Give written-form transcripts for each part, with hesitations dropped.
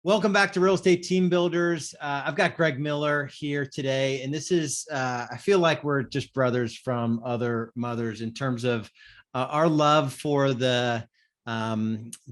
Welcome back to Real Estate Team Builders. I've got Greg Miller here today, and this is, I feel like we're just brothers from other mothers in terms of our love for the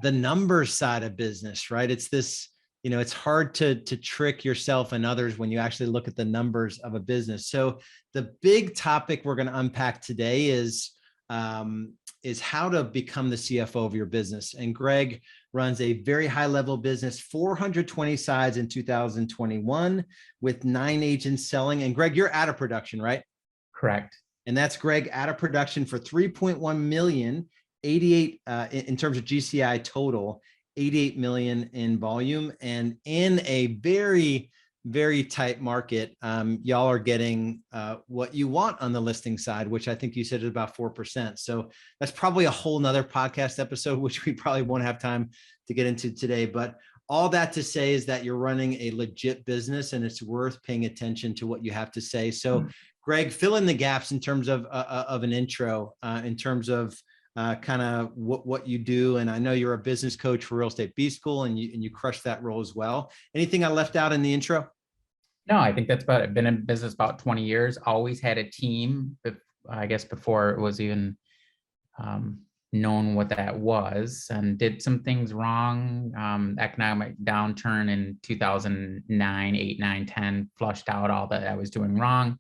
numbers side of business, right? It's this, it's hard to trick yourself and others when you actually look at the numbers of a business. So the big topic we're going to unpack today is how to become the CFO of your business. And Greg runs a very high level business, 420 sides in 2021 with 9 agents selling. And Greg, you're out of production, right? Correct. And that's Greg out of production for 3.1 million, 88 in terms of GCI total, 88 million in volume. And in a very, very tight market, y'all are getting what you want on the listing side, which I think you said is about 4%. So that's probably a whole nother podcast episode, which we probably won't have time to get into today. But all that to say is that you're running a legit business and it's worth paying attention to what you have to say. So Greg, fill in the gaps in terms of an intro, in terms of kind of what you do. And I know you're a business coach for Real Estate B School and you crush that role as well. Anything I left out in the intro? No, I think that's about it. Been in business about 20 years, always had a team, I guess before it was even known what that was, and did some things wrong. Economic downturn in 2009, 8, 9, 10, flushed out all that I was doing wrong,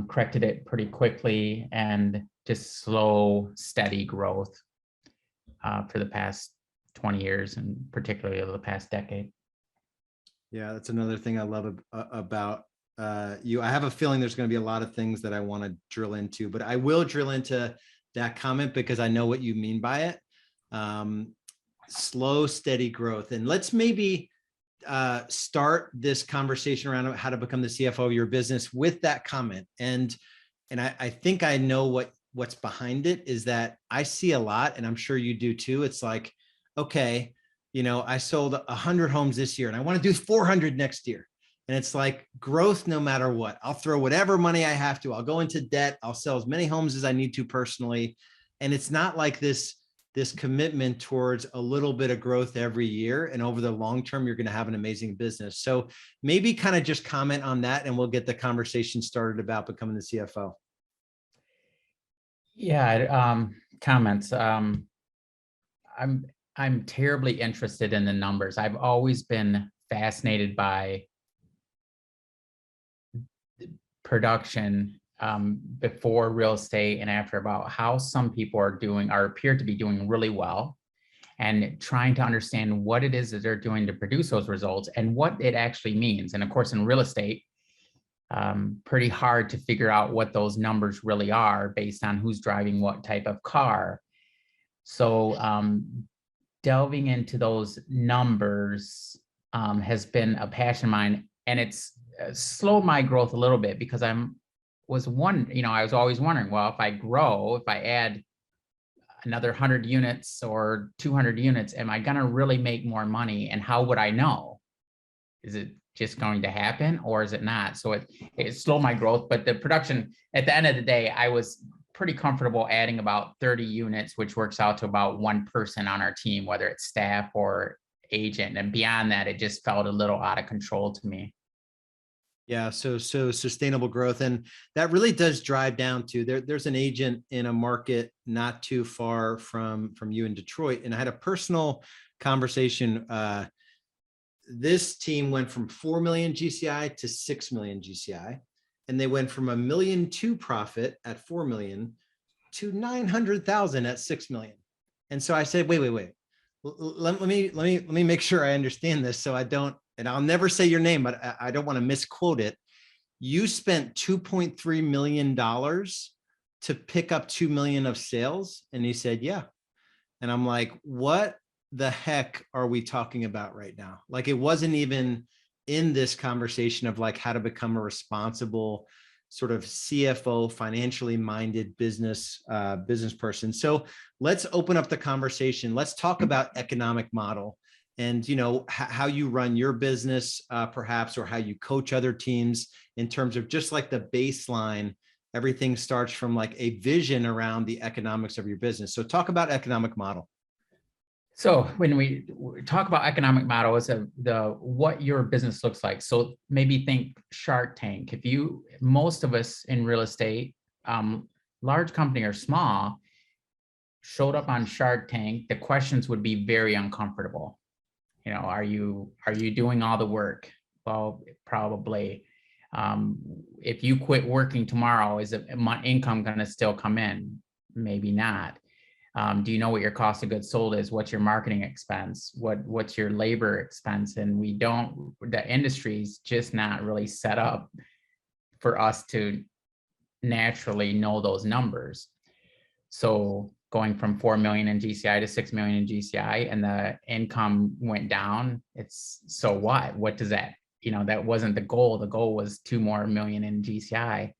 corrected it pretty quickly, and just slow, steady growth for the past 20 years, and particularly over the past decade. Yeah, that's another thing I love about you. I have a feeling there's going to be a lot of things that I want to drill into, but I will drill into that comment because I know what you mean by it. Slow, steady growth. And let's maybe start this conversation around how to become the CFO of your business with that comment. And I think I know what's behind it is that I see a lot, and I'm sure you do too. It's like, okay, I sold 100 homes this year and I want to do 400 next year. And it's like growth, no matter what. I'll throw whatever money I have to. I'll go into debt. I'll sell as many homes as I need to personally. And it's not like this commitment towards a little bit of growth every year. And over the long term, you're going to have an amazing business. So maybe kind of just comment on that and we'll get the conversation started about becoming the CFO. Yeah, comments. I'm terribly interested in the numbers. I've always been fascinated by production before real estate and after, about how some people appear to be doing really well, and trying to understand what it is that they're doing to produce those results and what it actually means. And of course, in real estate, pretty hard to figure out what those numbers really are based on who's driving what type of car. So delving into those numbers has been a passion of mine, and it's slowed my growth a little bit because I was always wondering, well, if I add another 100 units or 200 units, am I going to really make more money? And how would I know? Is it just going to happen or is it not? So it slowed my growth, but the production, at the end of the day, I was pretty comfortable adding about 30 units, which works out to about one person on our team, whether it's staff or agent. And beyond that, it just felt a little out of control to me. Yeah, so sustainable growth. And that really does drive down to there's an agent in a market not too far from you in Detroit. And I had a personal conversation. This team went from 4 million GCI to 6 million GCI. And they went from $1.2 million profit at 4 million to 900,000 at 6 million. And so I said, wait. Let me make sure I understand this. So I don't, and I'll never say your name, but I don't want to misquote it. You spent $2.3 million to pick up 2 million of sales. And he said, yeah. And I'm like, what the heck are we talking about right now? Like, it wasn't even in this conversation of like how to become a responsible sort of CFO, financially minded business person. So let's open up the conversation. Let's talk about economic model and, how you run your business, perhaps, or how you coach other teams in terms of just like the baseline. Everything starts from like a vision around the economics of your business. So talk about economic model. So when we talk about economic model, it's the what your business looks like. So maybe think Shark Tank. Most of us in real estate, large company or small, showed up on Shark Tank, the questions would be very uncomfortable. Are you doing all the work? Well, probably. If you quit working tomorrow, is my income going to still come in? Maybe not. Do you know what your cost of goods sold is? What's your marketing expense? What's your labor expense? And the industry's just not really set up for us to naturally know those numbers. So going from 4 million in GCI to 6 million in GCI and the income went down, so what does that, that wasn't the goal. The goal was 2 more million in GCI.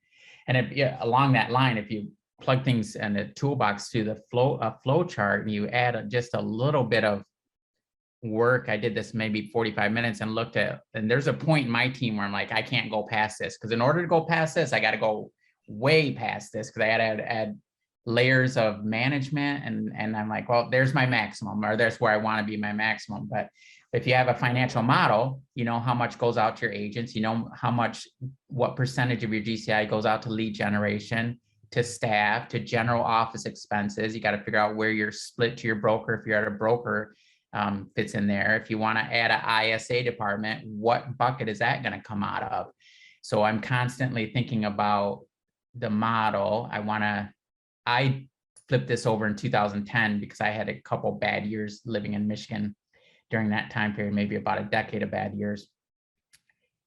And along that line, if you plug things in the toolbox to the flow chart and you add just a little bit of work, I did this maybe 45 minutes and looked at, and there's a point in my team where I'm like, I can't go past this, because in order to go past this, I got to go way past this, because I had to add layers of management, and I'm like, well, there's my maximum, or there's where I want to be my maximum. But if you have a financial model, you know how much goes out to your agents, you know what percentage of your GCI goes out to lead generation, to staff, to general office expenses. You got to figure out where you're split to your broker. If you're at a broker, fits in there. If you want to add an ISA department, what bucket is that going to come out of? So I'm constantly thinking about the model. I flipped this over in 2010 because I had a couple bad years living in Michigan during that time period, maybe about a decade of bad years.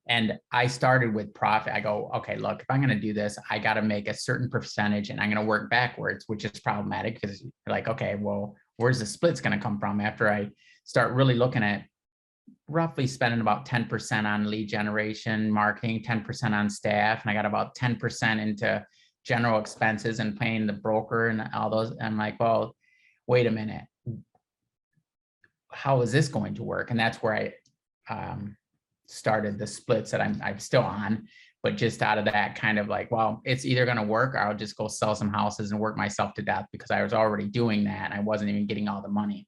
And I started with profit. I go, okay, look, if I'm going to do this, I got to make a certain percentage and I'm going to work backwards, which is problematic because you're like, okay, well, where's the splits going to come from after I start really looking at roughly spending about 10% on lead generation, marketing, 10% on staff. And I got about 10% into general expenses and paying the broker and all those. I'm like, well, wait a minute. How is this going to work? And that's where I started the splits that I'm still on, but just out of that kind of like, well, it's either going to work or I'll just go sell some houses and work myself to death, because I was already doing that and I wasn't even getting all the money.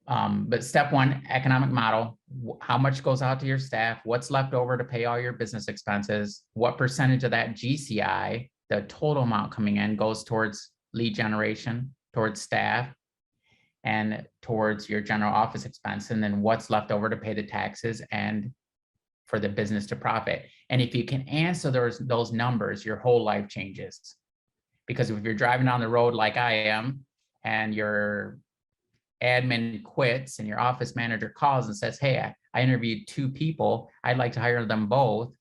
But step one, economic model, how much goes out to your staff, what's left over to pay all your business expenses, what percentage of that GCI, the total amount coming in, goes towards lead generation, towards staff, and towards your general office expense, and then what's left over to pay the taxes and for the business to profit. And if you can answer those numbers, your whole life changes. Because if you're driving down the road like I am, and your admin quits and your office manager calls and says, hey, I interviewed 2 people, I'd like to hire them both,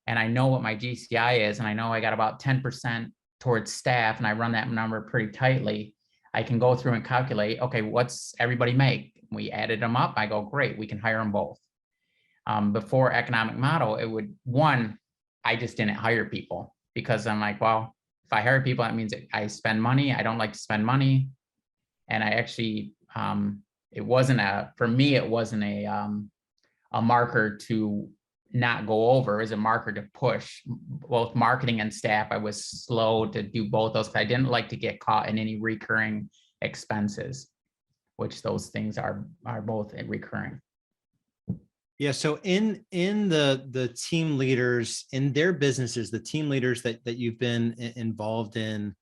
and I know what my GCI is, and I know I got about 10% towards staff, and I run that number pretty tightly, I can go through and calculate, okay, what's everybody make? We added them up. I go, great, we can hire them both. Before economic model, I just didn't hire people, because I'm like, well, if I hire people, that means I spend money. I don't like to spend money. And I actually, for me, it wasn't a marker to not go over, as a marker to push both marketing and staff. I was slow to do both those, because I didn't like to get caught in any recurring expenses, which those things are both recurring. Yeah. So in the team leaders in their businesses, the team leaders that you've been involved in,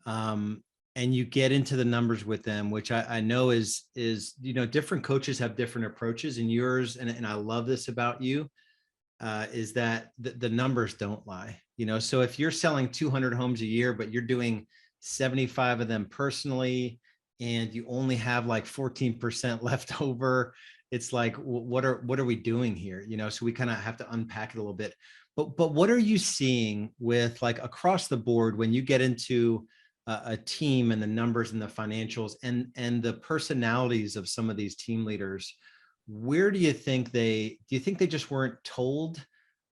and you get into the numbers with them, which I know is, different coaches have different approaches, and yours, and I love this about you, is that the numbers don't lie. So if you're selling 200 homes a year, but you're doing 75 of them personally, and you only have like 14% left over, it's like, what are we doing here? So we kind of have to unpack it a little bit. But what are you seeing with, like, across the board when you get into a team and the numbers and the financials and the personalities of some of these team leaders? Where do you think they just weren't told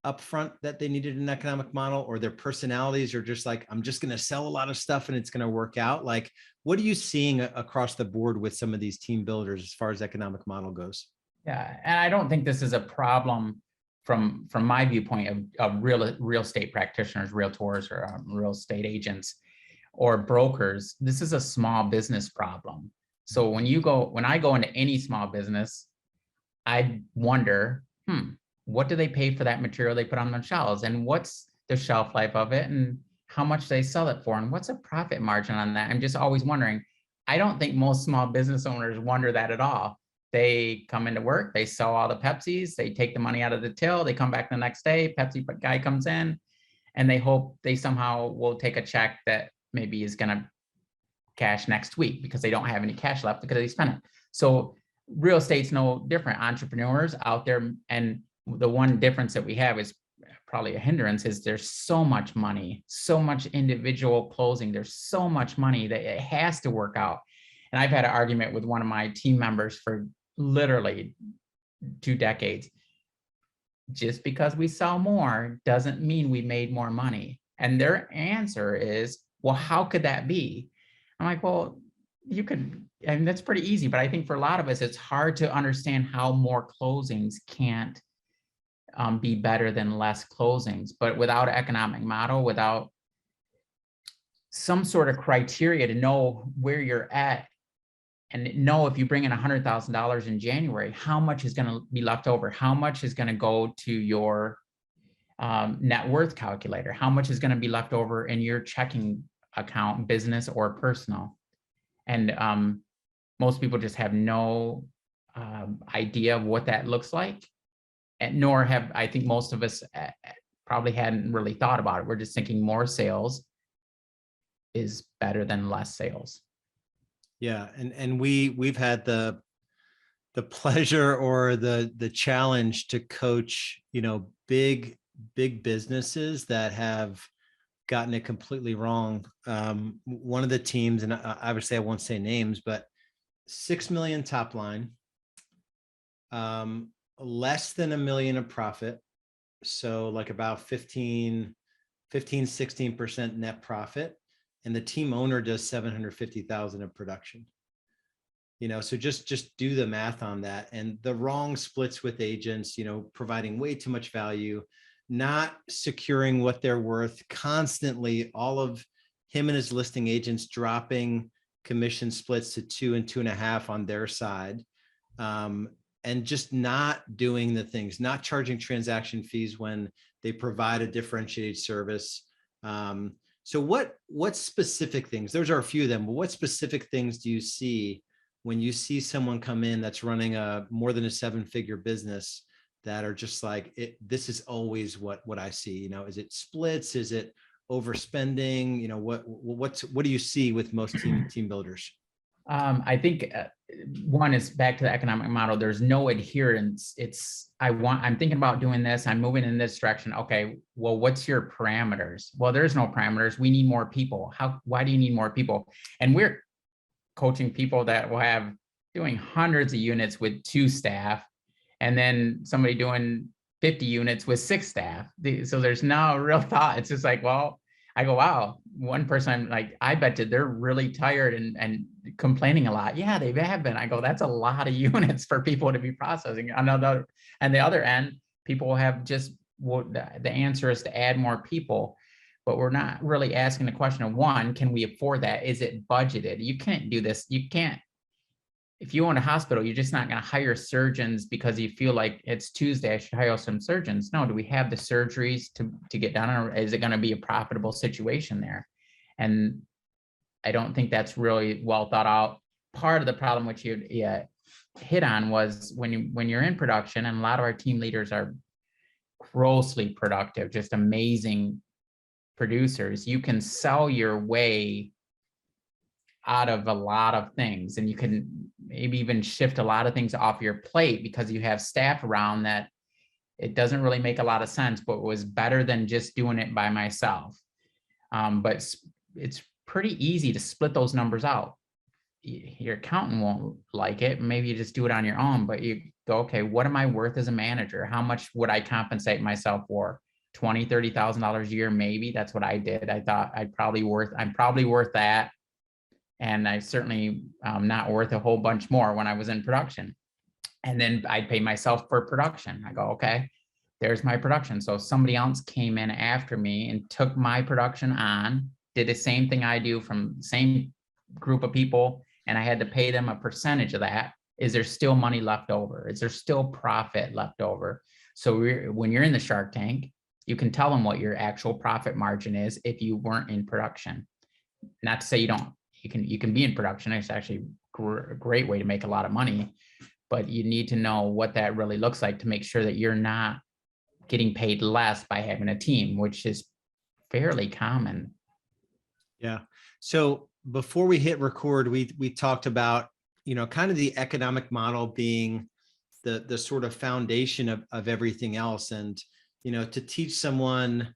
upfront that they needed an economic model, or their personalities are just like, I'm just going to sell a lot of stuff and it's going to work out? Like, what are you seeing across the board with some of these team builders as far as economic model goes? Yeah, and I don't think this is a problem from my viewpoint of real estate practitioners, realtors, or real estate agents or brokers. This is a small business problem. So when I go into any small business, I wonder, what do they pay for that material they put on their shelves, and what's the shelf life of it, and how much they sell it for, and what's a profit margin on that? I'm just always wondering. I don't think most small business owners wonder that at all. They come into work, they sell all the Pepsis, they take the money out of the till, they come back the next day, Pepsi guy comes in, and they hope they somehow will take a check that maybe is going to cash next week because they don't have any cash left because they spent it. So real estate's no different. Entrepreneurs out there, and the one difference that we have is probably a hindrance, is there's so much money, so much individual closing. There's so much money that it has to work out. And I've had an argument with one of my team members for literally 2 decades. Just because we sell more doesn't mean we made more money. And their answer is, well, how could that be? I'm like, well, you could, and that's pretty easy. But I think for a lot of us, it's hard to understand how more closings can't be better than less closings. But without an economic model, without some sort of criteria to know where you're at, and know if you bring in $100,000 in January, how much is going to be left over? How much is going to go to your net worth calculator? How much is going to be left over in your checking account, business or personal? And most people just have no idea of what that looks like. And nor have, I think most of us probably hadn't really thought about it. We're just thinking more sales is better than less sales. Yeah, and we've had the pleasure or the challenge to coach, big businesses that have gotten it completely wrong. One of the teams, and obviously I won't say names, but 6 million top line, less than $1 million of profit. So like about 16% net profit. And the team owner does 750,000 of production. So just do the math on that. And the wrong splits with agents, providing way too much value, not securing what they're worth, constantly, all of him and his listing agents dropping commission splits to 2 and 2.5 on their side. And just not doing the things, not charging transaction fees when they provide a differentiated service. So what specific things, those are a few of them, but what specific things do you see when you see someone come in that's running a more than a 7-figure business that are just like, this is always what I see? Is it splits? Is it overspending? What do you see with most team builders? I think one is back to the economic model. There's no adherence. I'm thinking about doing this. I'm moving in this direction. Okay, well, what's your parameters? Well, there's no parameters. We need more people. Why do you need more people? And we're coaching people that will have doing hundreds of units with 2 staff, and then somebody doing 50 units with 6 staff. So there's no real thought. It's just like, well, I go, wow, one person, I'm like, I bet you they're really tired and complaining a lot. Yeah, they have been. I go, that's a lot of units for people to be processing. And the other end, people have just, the answer is to add more people, but we're not really asking the question of, one, can we afford that? Is it budgeted? You can't do this. You can't. If you own a hospital, you're just not going to hire surgeons because you feel like it's Tuesday, I should hire some surgeons. No, do we have the surgeries to get done, or is it going to be a profitable situation there? And I don't think that's really well thought out. Part of the problem which you hit on was when you're in production, and a lot of our team leaders are grossly productive, just amazing producers, you can sell your way out of a lot of things, and you can maybe even shift a lot of things off your plate because you have staff around that it doesn't really make a lot of sense, but it was better than just doing it by myself. But it's pretty easy to split those numbers out. Your accountant won't like it. Maybe you just do it on your own, but you go, okay, what am I worth as a manager? How much would I compensate myself for? $20,000, $30,000 a year? Maybe. That's what I did. I thought I'm probably worth that. And I certainly not worth a whole bunch more when I was in production. And then I'd pay myself for production. I go, okay, there's my production. So somebody else came in after me and took my production on, did the same thing I do from the same group of people, and I had to pay them a percentage of that, is there still money left over? Is there still profit left over? So when you're in the Shark Tank, you can tell them what your actual profit margin is if you weren't in production. Not to say you don't, you can be in production. It's actually a great way to make a lot of money, but you need to know what that really looks like to make sure that you're not getting paid less by having a team, which is fairly common. Yeah. So before we hit record, we talked about, kind of the economic model being the sort of foundation of everything else. And, to teach someone,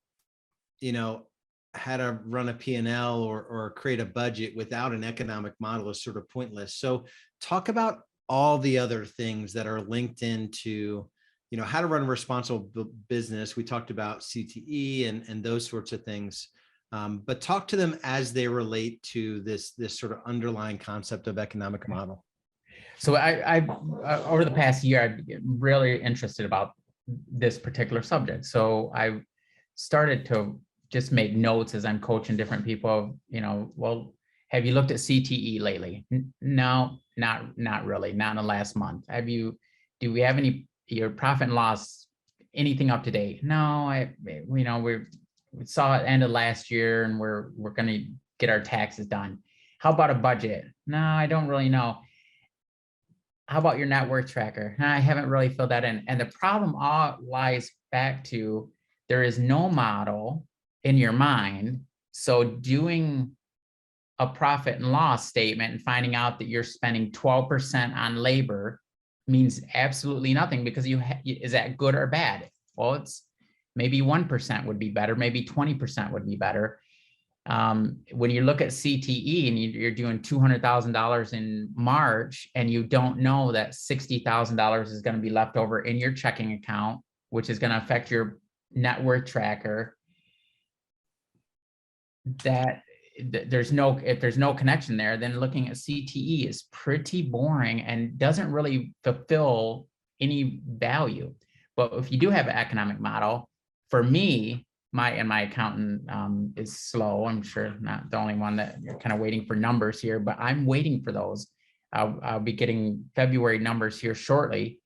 how to run a P&L or create a budget without an economic model is sort of pointless. So talk about all the other things that are linked into, how to run a responsible business. We talked about CTE and those sorts of things. But talk to them as they relate to this sort of underlying concept of economic model. So I over the past year, I've been really interested about this particular subject. So I started to just make notes as I'm coaching different people. Well, have you looked at CTE lately? No, not really, not in the last month. Do we have your profit and loss, anything up to date? No, we saw it end of last year, and we're going to get our taxes done. How about a budget? No, I don't really know. How about your net worth tracker? No, I haven't really filled that in. And the problem all lies back to there is no model in your mind. So doing a profit and loss statement and finding out that you're spending 12% on labor means absolutely nothing, because is that good or bad? Well, it's maybe 1% would be better, maybe 20% would be better. When you look at CTE and you're doing $200,000 in March, and you don't know that $60,000 is going to be left over in your checking account, which is going to affect your net worth tracker, if there's no connection there, then looking at CTE is pretty boring and doesn't really fulfill any value. But if you do have an economic model, for me, my accountant is slow. I'm sure not the only one that you're kind of waiting for numbers here, but I'm waiting for those. I'll be getting February numbers here shortly,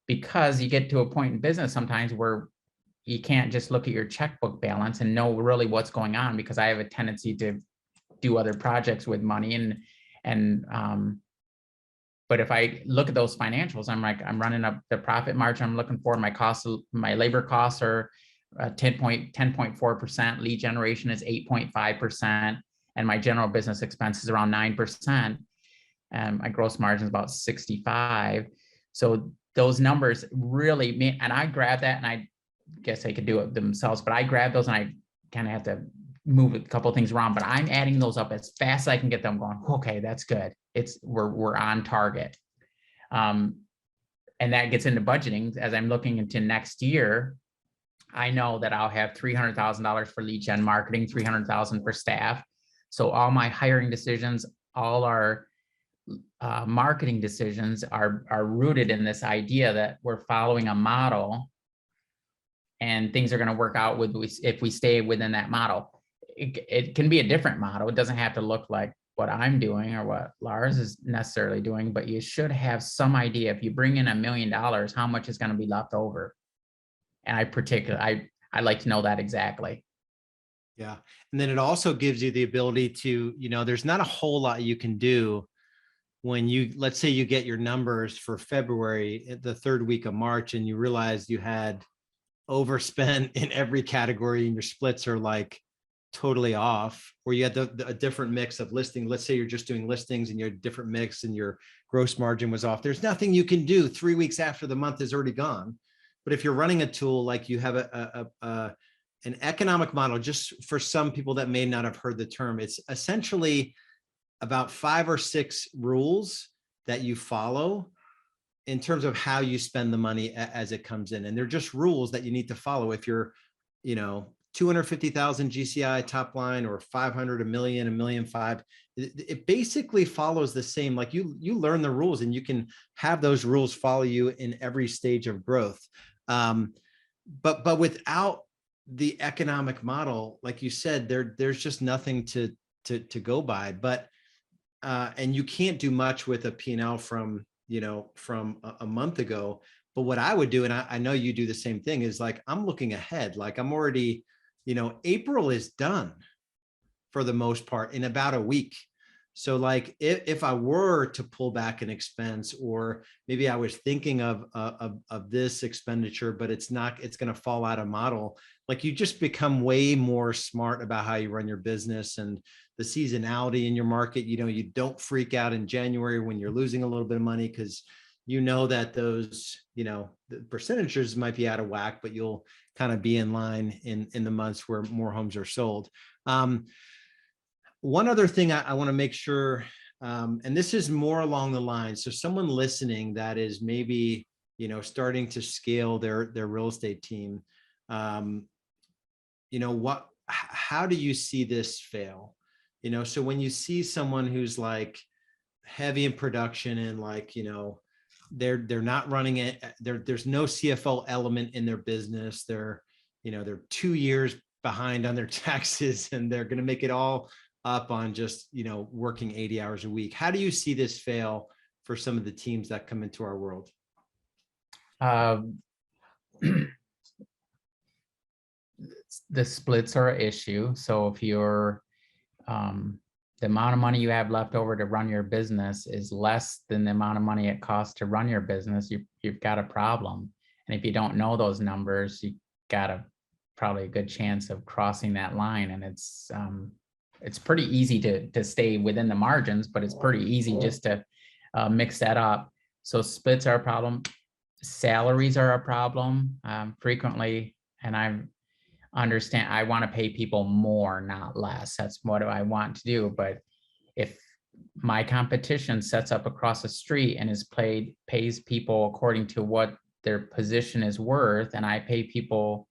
because you get to a point in business sometimes where you can't just look at your checkbook balance and know really what's going on, because I have a tendency to do other projects with money but if I look at those financials, I'm running up the profit margin I'm looking for. My labor costs are 10.4%, lead generation is 8.5%, and my general business expenses around 9%. And my gross margin is about 65. So those numbers really mean, and I grab that, and I guess they could do it themselves, but I grab those and I kind of have to move a couple of things around, but I'm adding those up as fast as I can get them going. Okay, that's good. We're on target. And that gets into budgeting. As I'm looking into next year, I know that I'll have $300,000 for lead gen marketing, $300,000 for staff. So all my hiring decisions, all our marketing decisions are rooted in this idea that we're following a model, and things are going to work out if we stay within that model. It can be a different model. It doesn't have to look like what I'm doing or what Lars is necessarily doing, but you should have some idea. If you bring in $1 million, how much is going to be left over? And I like to know that exactly. Yeah. And then it also gives you the ability to, there's not a whole lot you can do when let's say you get your numbers for February, the third week of March, and you realize you had overspent in every category and your splits are like totally off, or you had a different mix of listing. Let's say you're just doing listings and you're a different mix and your gross margin was off. There's nothing you can do 3 weeks after the month is already gone. But if you're running a tool, like you have an economic model, just for some people that may not have heard the term, it's essentially about 5 or 6 rules that you follow in terms of how you spend the money as it comes in. And they're just rules that you need to follow. If you're, 250,000 GCI top line, or 500, 1 million, 1.5 million, it basically follows the same. Like you learn the rules, and you can have those rules follow you in every stage of growth. But without the economic model, like you said, there's just nothing to go by. But and you can't do much with a P&L from, from a month ago. But what I would do, and I know you do the same thing, is like, I'm looking ahead. Like I'm already, April is done for the most part in about a week. So like if I were to pull back an expense, or maybe I was thinking of this expenditure, but it's not, it's going to fall out of model. Like you just become way more smart about how you run your business and the seasonality in your market. You don't freak out in January when you're losing a little bit of money, because that those, the percentages might be out of whack, but you'll kind of be in line in the months where more homes are sold. One other thing I want to make sure, and this is more along the line. So someone listening that is maybe, starting to scale their real estate team, how do you see this fail? So when you see someone who's like heavy in production and like, they're not running it, there's no CFO element in their business. They're 2 years behind on their taxes, and they're going to make it all up on just, working 80 hours a week. How do you see this fail for some of the teams that come into our world? The splits are an issue. So if you're, the amount of money you have left over to run your business is less than the amount of money it costs to run your business, you've got a problem. And if you don't know those numbers, you got probably a good chance of crossing that line. And it's pretty easy to stay within the margins, but it's pretty easy just to mix that up. So splits are a problem. Salaries are a problem frequently. And I understand I want to pay people more, not less. That's what I want to do. But if my competition sets up across the street and pays people according to what their position is worth, and I pay people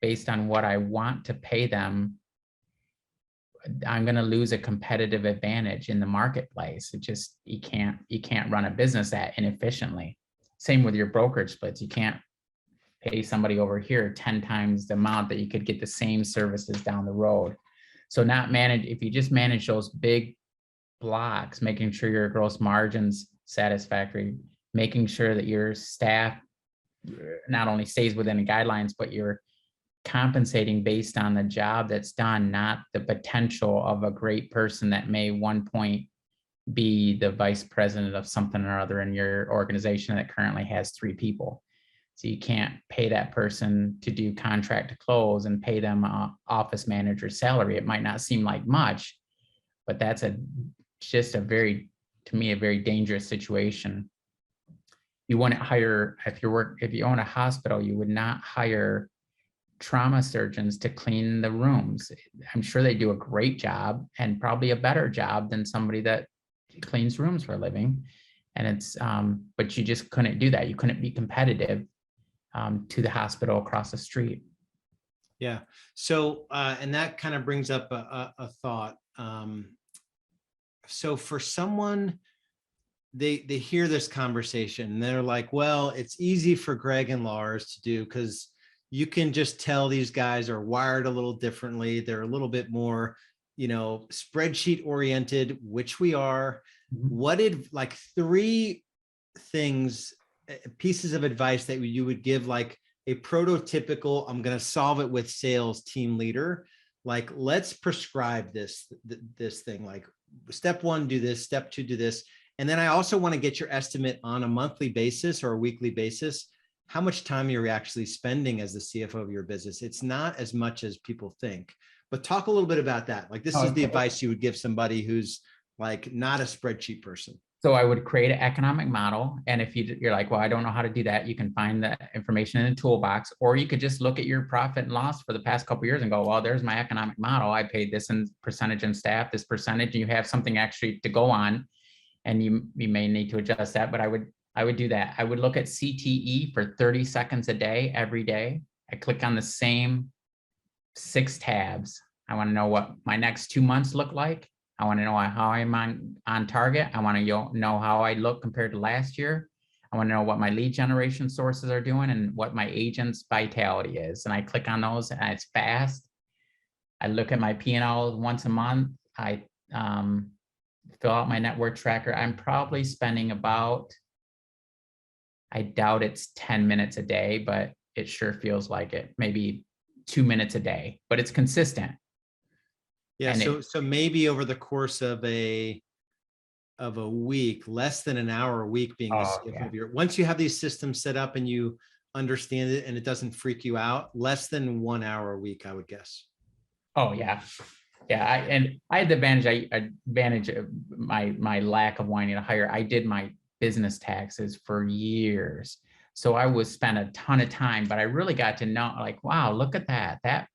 based on what I want to pay them, I'm going to lose a competitive advantage in the marketplace. You can't run a business that inefficiently. Same with your brokerage splits. You can't pay somebody over here 10 times the amount that you could get the same services down the road. So if you just manage those big blocks, making sure your gross margin's satisfactory, making sure that your staff not only stays within the guidelines, but you're compensating based on the job that's done, not the potential of a great person that may one point be the vice president of something or other in your organization that currently has 3 people. So you can't pay that person to do contract to close and pay them an office manager salary. It might not seem like much, but that's to me, a very dangerous situation. You wouldn't hire, if you own a hospital, you would not hire trauma surgeons to clean the rooms. I'm sure they do a great job, and probably a better job than somebody that cleans rooms for a living. And but you just couldn't do that. You couldn't be competitive to the hospital across the street. Yeah. So, and that kind of brings up a thought. So for someone, they hear this conversation and they're like, well, it's easy for Greg and Lars to do because you can just tell these guys are wired a little differently. They're a little bit more, spreadsheet oriented, which we are. What did like 3 things, pieces of advice that you would give like a prototypical, I'm going to solve it with sales team leader? Like, let's prescribe this thing, like step 1, do this, step 2, do this. And then I also want to get your estimate on a monthly basis or a weekly basis, how much time you're actually spending as the CFO of your business. It's not as much as people think, but talk a little bit about that. Like, this is the advice you would give somebody who's like not a spreadsheet person. So I would create an economic model. And if you're like, well, I don't know how to do that, you can find that information in the toolbox, or you could just look at your profit and loss for the past couple of years and go, well, there's my economic model. I paid this in percentage in staff, this percentage, and you have something actually to go on, and you may need to adjust that. But I would do that. I would look at CTE for 30 seconds a day, every day. I click on the same 6 tabs. I want to know what my next 2 months look like. I want to know how I'm on target. I want to know how I look compared to last year. I want to know what my lead generation sources are doing and what my agent's vitality is. And I click on those, and it's fast. I look at my P&L once a month. I fill out my network tracker. I'm probably spending about, I doubt it's 10 minutes a day, but it sure feels like it. Maybe 2 minutes a day, but it's consistent. Yeah. And So maybe over the course of a week, less than an hour a week being the oh CFO yeah, of once you have these systems set up and you understand it and it doesn't freak you out, less than 1 hour a week, I would guess. oh yeah, yeah. I had the advantage of my lack of wanting to hire. I did my business taxes for years, so I was spent a ton of time, but I really got to know, like, wow, look at that. That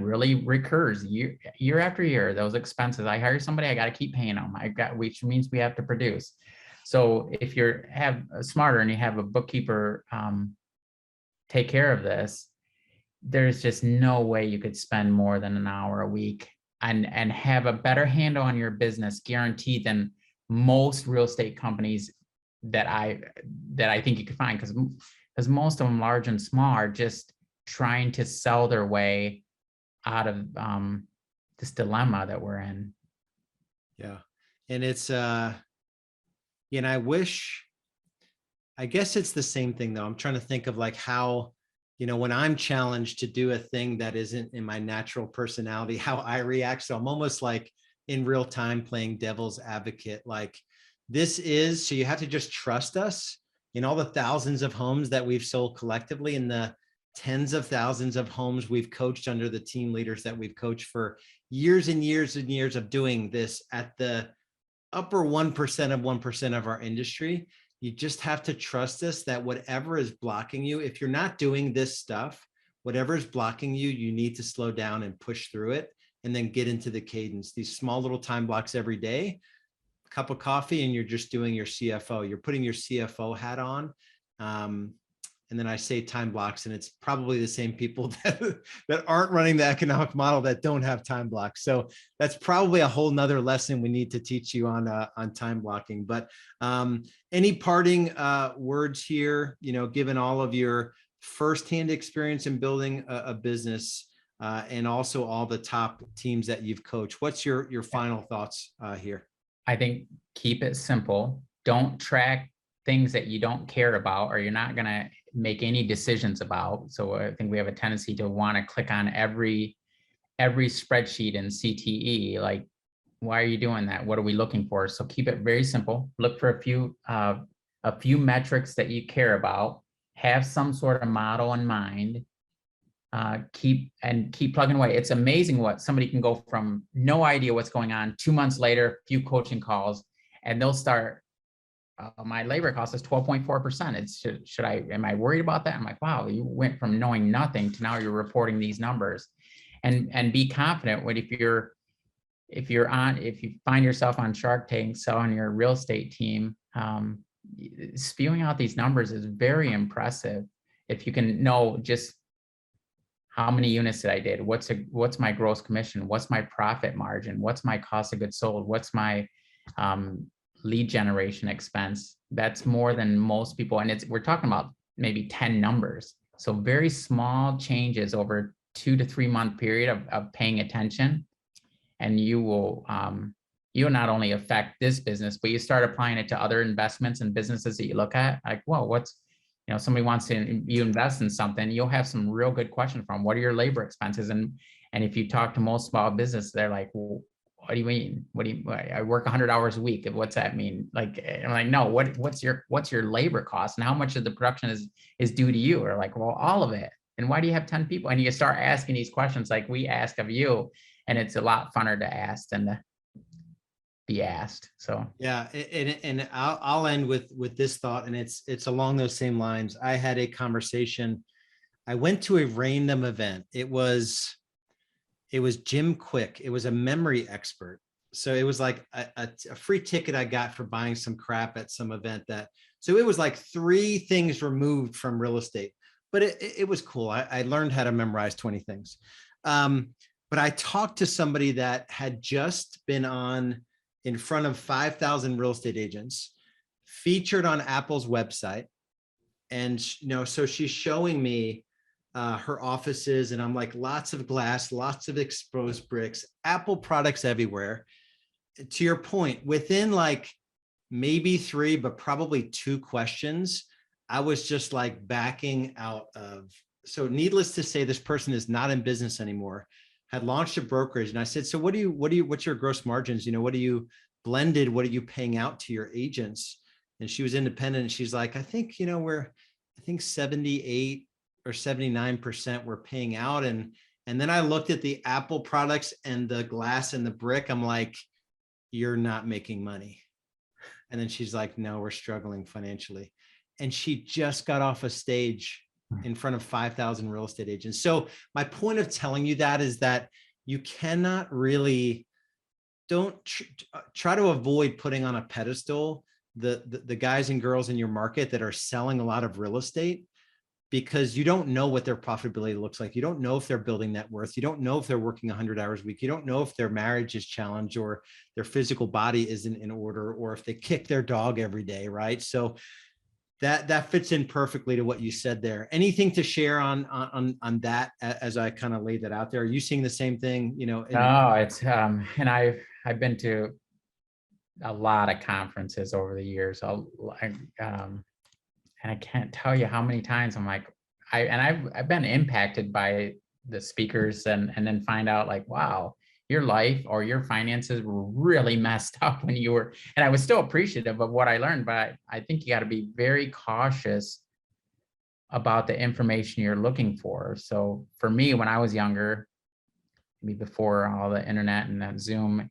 really recurs year after year. Those expenses, I hire somebody, I got to keep paying them. Which means we have to produce. So if you're smarter and you have a bookkeeper take care of this, there's just no way you could spend more than an hour a week and have a better handle on your business, guaranteed, than most real estate companies that I think you could find, because most of them, large and small, are just trying to sell their way out of this dilemma that we're in. Yeah. And it's, I guess it's the same thing though. I'm trying to think of like how, when I'm challenged to do a thing that isn't in my natural personality, how I react. So I'm almost like in real time playing devil's advocate. Like so you have to just trust us in all the thousands of homes that we've sold collectively, and the tens of thousands of homes we've coached under the team leaders that we've coached for years and years and years of doing this at the upper 1% of 1% of our industry. You just have to trust us that whatever is blocking you, if you're not doing this stuff, whatever is blocking you, you need to slow down and push through it and then get into the cadence. These small little time blocks every day, a cup of coffee, and you're just doing your CFO. You're putting your CFO hat on. And then I say time blocks, and it's probably the same people that aren't running the economic model that don't have time blocks. So that's probably a whole nother lesson we need to teach you on time blocking. But any parting words here, given all of your firsthand experience in building a business and also all the top teams that you've coached, what's your final thoughts here? I think keep it simple. Don't track things that you don't care about or you're not going to make any decisions about. So I think we have a tendency to want to click on every spreadsheet in CTE. Like, why are you doing that? What are we looking for? So keep it very simple. Look for a few metrics that you care about. Have some sort of model in mind. Keep plugging away. It's amazing what somebody can go from no idea what's going on. 2 months later, few coaching calls, and they'll start. My labor cost is 12.4%. It's am I worried about that? I'm like, wow, you went from knowing nothing to now you're reporting these numbers, and be confident when if you find yourself on Shark Tank selling your real estate team, spewing out these numbers is very impressive. If you can know just how many units did I did, what's my gross commission, what's my profit margin, what's my cost of goods sold, what's my lead generation expense. That's more than most people. And we're talking about maybe 10 numbers. So very small changes over 2 to 3 month period of paying attention. And you'll not only affect this business, but you start applying it to other investments and businesses that you look at. Like, whoa, somebody wants you invest in something, you'll have some real good questions from, what are your labor expenses? And if you talk to most small business, they're like, well, what do you mean? I work 100 hours a week. What's that mean? Like, I'm like, no, what's your labor cost and how much of the production is due to you? Or like, well, all of it. And why do you have 10 people? And you start asking these questions like we ask of you, and it's a lot funner to ask than to be asked. So yeah, and I'll end with this thought, and it's along those same lines. I had a conversation. I went to a random event. It was Jim Quick. It was a memory expert. So it was like a free ticket I got for buying some crap at some event so it was like 3 things removed from real estate, but it was cool. I learned how to memorize 20 things. But I talked to somebody that had just been on in front of 5,000 real estate agents, featured on Apple's website. And, so she's showing me her offices, and I'm like, lots of glass, lots of exposed bricks, Apple products everywhere. to your point, within like maybe 3, but probably 2 questions, I was just like backing out of. So needless to say, this person is not in business anymore, had launched a brokerage. And I said, so what's your gross margins? What are you blended? What are you paying out to your agents? And she was independent. And she's like, I think 78 or 79% we're paying out. And then I looked at the Apple products and the glass and the brick. I'm like, you're not making money. And then she's like, no, we're struggling financially. And she just got off a stage in front of 5,000 real estate agents. So my point of telling you that is that you cannot really, don't try to avoid putting on a pedestal the guys and girls in your market that are selling a lot of real estate, because you don't know what their profitability looks like. You don't know if they're building net worth. You don't know if they're working 100 hours a week. You don't know if their marriage is challenged or their physical body isn't in order, or if they kick their dog every day, right? So that fits in perfectly to what you said there. Anything to share on that as I kind of laid that out there? Are you seeing the same thing? No, it's and I've been to a lot of conferences over the years. And I can't tell you how many times I'm like, I've been impacted by the speakers and then find out like, wow, your life or your finances were really messed up when you were, and I was still appreciative of what I learned, but I think you got to be very cautious about the information you're looking for. So for me, when I was younger, maybe before all the internet and that Zoom,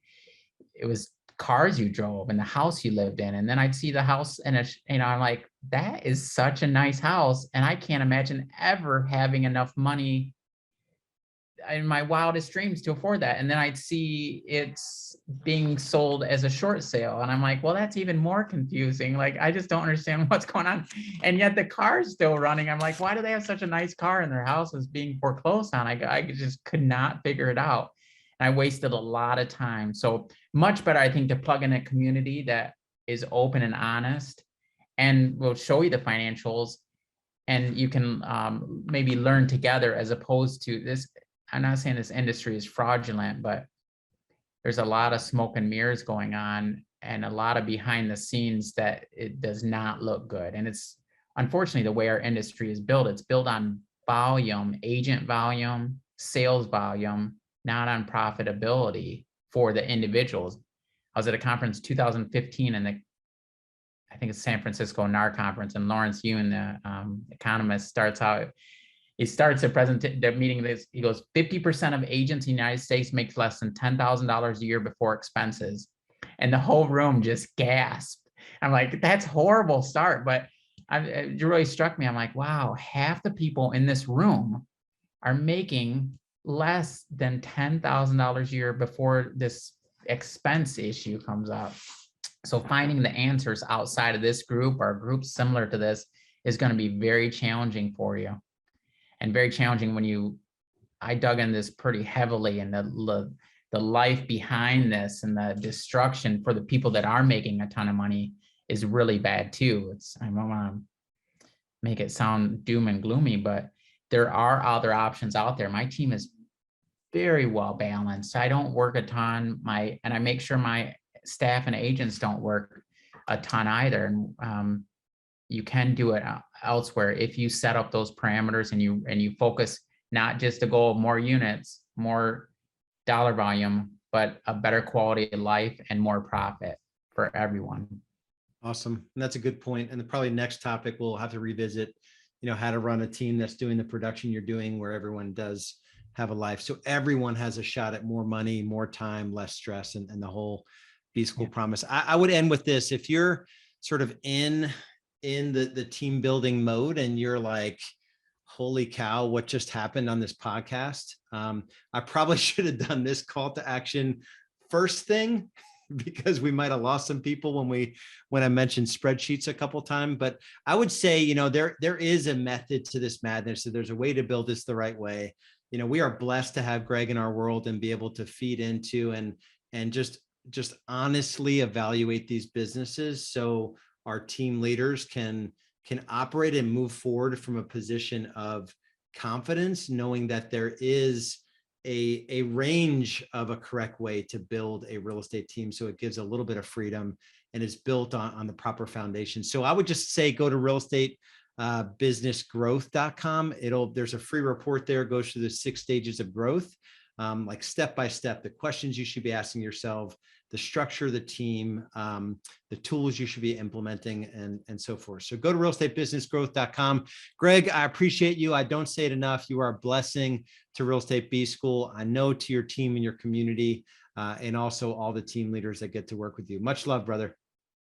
it was cars you drove and the house you lived in. And then I'd see the house and it's, I'm like, that is such a nice house. And I can't imagine ever having enough money in my wildest dreams to afford that. And then I'd see it's being sold as a short sale. And I'm like, well, that's even more confusing. Like, I just don't understand what's going on. And yet the car's still running. I'm like, why do they have such a nice car and their house is being foreclosed on? I just could not figure it out. I wasted a lot of time. So much better, I think, to plug in a community that is open and honest and will show you the financials, and you can maybe learn together, as opposed to this. I'm not saying this industry is fraudulent, but there's a lot of smoke and mirrors going on and a lot of behind the scenes that it does not look good. And it's unfortunately the way our industry is built. It's built on volume, agent volume, sales volume, not on profitability for the individuals. I was at a conference 2015, and I think it's San Francisco NAR conference, and Lawrence Yun, the economist, starts the meeting. He goes, 50% of agents in the United States makes less than $10,000 a year before expenses. And the whole room just gasped. I'm like, that's horrible start. But it really struck me. I'm like, wow, half the people in this room are making less than $10,000 a year before this expense issue comes up. So finding the answers outside of this group or groups similar to this is going to be very challenging for you, and very challenging when I dug in this pretty heavily, and the life behind this and the destruction for the people that are making a ton of money is really bad too. I don't want to make it sound doom and gloomy, but there are other options out there. My team is very well balanced. I don't work a ton. And I make sure my staff and agents don't work a ton either. And you can do it elsewhere if you set up those parameters and you focus not just the goal of more units, more dollar volume, but a better quality of life and more profit for everyone. Awesome. And that's a good point. And probably next topic, we'll have to revisit, how to run a team that's doing the production you're doing, where everyone does have a life. So everyone has a shot at more money, more time, less stress, and the whole B School promise. I would end with this. If you're sort of in the team building mode and you're like, holy cow, what just happened on this podcast? I probably should have done this call to action first thing, because we might have lost some people when I mentioned spreadsheets a couple of times. But I would say, there is a method to this madness. So there's a way to build this the right way. We are blessed to have Greg in our world and be able to feed into and just honestly evaluate these businesses, so our team leaders can operate and move forward from a position of confidence, knowing that there is a range of a correct way to build a real estate team. So it gives a little bit of freedom and is built on the proper foundation. So I would just say, go to businessgrowth.com. There's a free report there, goes through the 6 stages of growth, like step by step, the questions you should be asking yourself, the structure of the team, the tools you should be implementing, and so forth. So go to realestatebusinessgrowth.com. Greg, I appreciate you. I don't say it enough. You are a blessing to Real Estate B School. I know, to your team and your community, and also all the team leaders that get to work with you. Much love, brother.